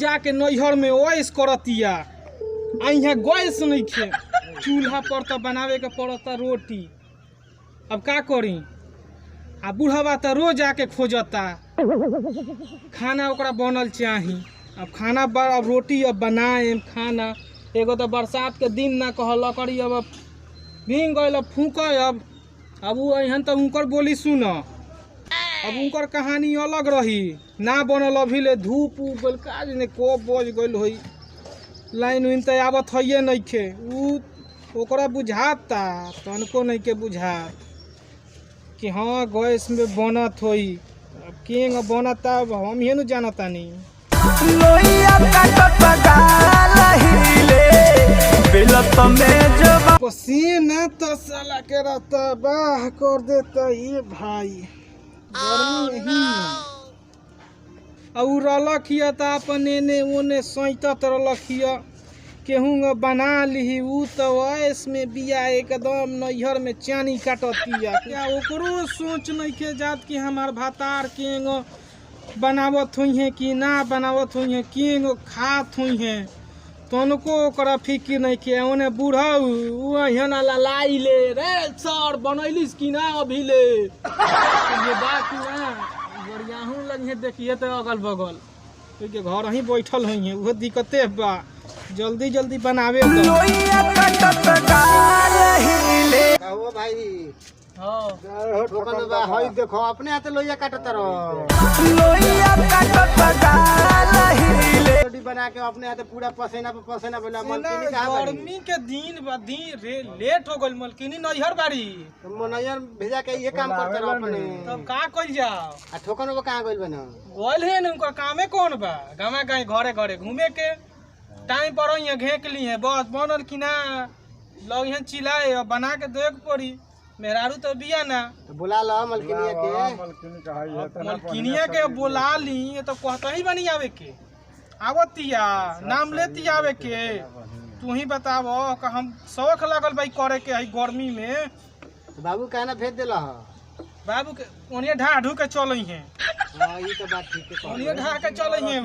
जाके नैहर में ओइस करतिया आ यहाँ गैस नहीं खे चूल्हा पर तो बनावे के पड़ता रोटी। अब का करी आ बूढ़वा तो रोज आके खोजता खाना ओकरा बनल चाही। अब खाना अब रोटी अब बनाए खाना एगो तो बरसात के दिन ना कह लकड़ी अब भींग गए अब फूक अब वो अहन तो उनकर बोली सुन अब उनकर कहानी अलग रही ना बनल अभी ले धूप उप गल काज ने को बज गल होई लाइन उइन तो आवत है नहीं खे ओकरा बुझाता तनको नहीं के बुझा कि हाँ गैस में बनत होई। अब केंग बनता अब हम ही न जानता नहीं। पसीना तो साला के रहता बाह कर देता ये भाई गर्मी नहीं और रलखिया तो अपन एने ओने सैतत रलखिया केहूँ बना ली उ तो इसमें बिया एकदम नैहर में चानी काटतिया क्या ओकरो सोच नहीं के जात कि हमार भातार केंग बनावत हुई है कि ना बनावत हुई है केंग खात हुई है तनको ओकरा फिक्र नहीं के ओने बूढ़ा लाई ले रे सर बनैलिस कि ना अभी ले ये बात ना बढ़ियाहू लगे देखिए तो अगल बगल के घर ही बैठल हुई है वो दिक्कते बा जल्दी जल्दी बनावे भाई हां देखो अपने हाथ लोहिया काटत रोटी बना के अपने हाथ पूरा पसीना पे पसीना बोला मलकिनी कहां गर्मी के दिन लेट हो गइल मलकिनी नैहर बाड़ी तो नैहर भेजा के ये काम करत रहो अपने तब का कइल जाओ आ ठोकन वो कहां गइल बना गइल है न उनका कामे कौन बा गामा गाय घरे घरे घूमे के टाइम पर यहाँ घेक ली है बस बनल कि ना लोग यहाँ चिल्लाए और बना के देख पड़ी मेहरारू तो बिया ना तो बुला लो मलकिनिया के मलकिनिया के बुला ली तो कहता ही बनी आवे के आवतिया नाम लेती आवे के तू ही बतावो कि हम शौक लगल भाई करे के है गर्मी में तो बाबू कहना भेज देला बाबू के ओनिए ढा ढू के चल है हां ये तो बात ठीक है ओनिए ढा के चल है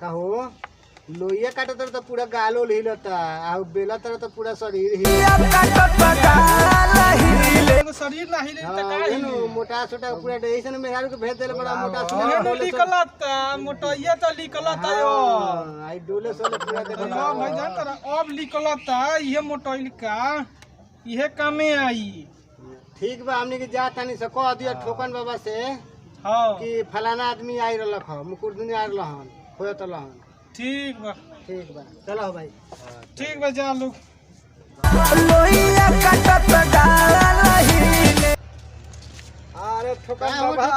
कहो लोहिया काटत तो पूरा गालो हिलता आ बेला तर तो पूरा शरीर हिलता शरीर ना हिले त का हिलो मोटा छोटा पूरा डेसन मेहरारू के भेज देले बड़ा मोटा सोले निकलता मोटइया तो निकलता यो आई डोले सोले पूरा देखो हां भाई जान तर अब निकलता ये मोटइल का ये कामे आई ठीक बा हमनी के जा तानी से कह दिया ठोकन बाबा से हां कि फलाना आदमी आई रहलक ह मुकुर दुनी आ रहलन होय त लहन ठीक बा चलो भाई ठीक बा जा लोग लोहिया काटत अरे ठोकन बाबा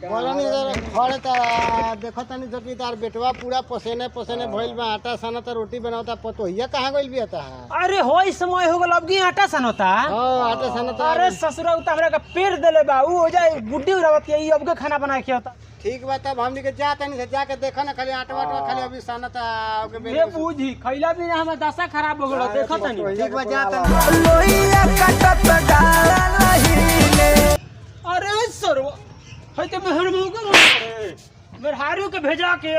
बोला नहीं जरा खड़े ता देखो तनी जपीदार बेटवा पूरा पसेने पसेने भइल बा आटा सनता रोटी बनावता पतोहिया कहां गइल बियाता अरे होई समय हो गल अब की आटा सनता हां आटा सनता अरे ससुरा उता हमरा का पेड़ देले बा उ हो जाए बुड्ढी उरावत ई अब के खाना बना के होता ठीक बा तब हमनी के जा तनी से जाके देखो ना खाली आटा वाटा खाली अभी सनता ओके बे बूझी खइला बिना हमर दशा खराब हो गलो देखो तनी ठीक बा जा तनी लोहिया काटत डालहिले अरे सरवा है तो मेहर मौका मेहरारू के भेजा के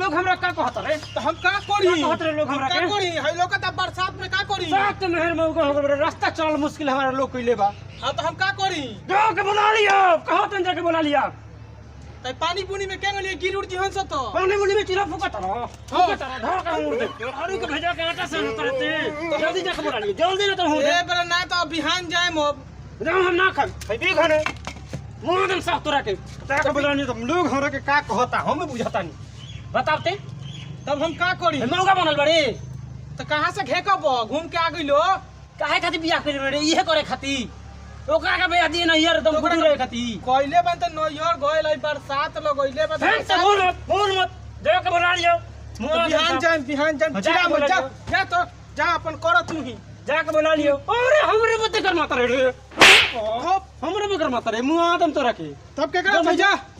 लोग हमरा का कहत रे तो हम का करी कहत रे लोग हमरा का के करी है लोग त बरसात में का करी साथ तो मेहर मौका हो गल रास्ता चल मुश्किल हमारा लोग कइले बा हां तो हम का करी जाके बुला लिया कहां तन जाके बुला लिया त पानी पुनी में केंग लिए गिर उड़ जी हंस तो पानी मुनी में चिरा फुकत रहो धर का मुड़ दे मेहरारू के भेजा के आटा से उतरते जल्दी जाके बुला लिया जल्दी ना तो हो ए बरा ना तो बिहान जाए मोब हम ना खाई भी खाने मुंह साफ तोरा के ताके बुलानी तुम लोग हमरा के का कहता हम बुझाता नहीं बताते तब हम का करी मौका बनल बड़ी तो कहां से घेकब घूम के आ गइलो काहे खाती बियाह करे रे इहे करे खाती ओकरा के बियाह दी नहीं यार तुम गुडी रहे खाती कइले बन त नैहर गइल है बरसात लगइले बन फिर से बोल मत जाके बुला लियो बिहान जाए चिरा मत जा तो जा अपन कर तू ही जाके बुला लियो अरे हमरे मत कर माता रे हमरे में कर माता रे मुंह आदम तोरा के तब के कर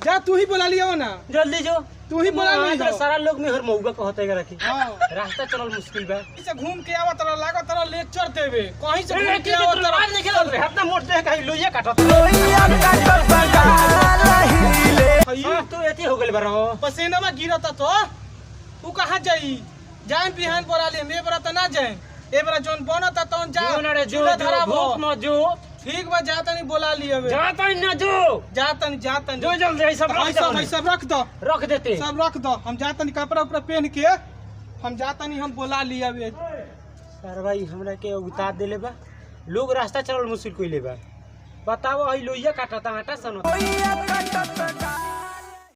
जा तू ही बुला लियो ना जल्दी जो तू ही बुला लियो सारा लोग में हर मौका कहते के रखी हां रास्ता चलल मुश्किल बा इसे घूम के आवत रहा लागत रहा लेक्चर देवे कहीं से घूम के आवत रहा आज नहीं खेल रे अपना मोट देख कहीं लोहिया काटत लोहिया काटत डालहिले हई तू एती हो गेल बरो पसीना में गिरता तो ऊ कहाँ जाई जान बिहान बोला ले मे बरा त ना जाए ए बरा जोन बनता तौन जा जो ना रे जो चूल्हा धराबो। भूख मत जो ठीक बा जाता नहीं बोला लिया बे जाता ही ना जो जाता नहीं जो जल्दी है सब भाई रख सब दो भाई सब रख दो रख देते सब रख दो हम जाता नहीं कपड़ा उपड़ा पहन के हम जाता नहीं हम बोला लिया बे सर भाई हमरा के उतार देले बा लोग रास्ता चलल मुश्किल कोइले बा बताओ हई लोइया काटता आटा सनो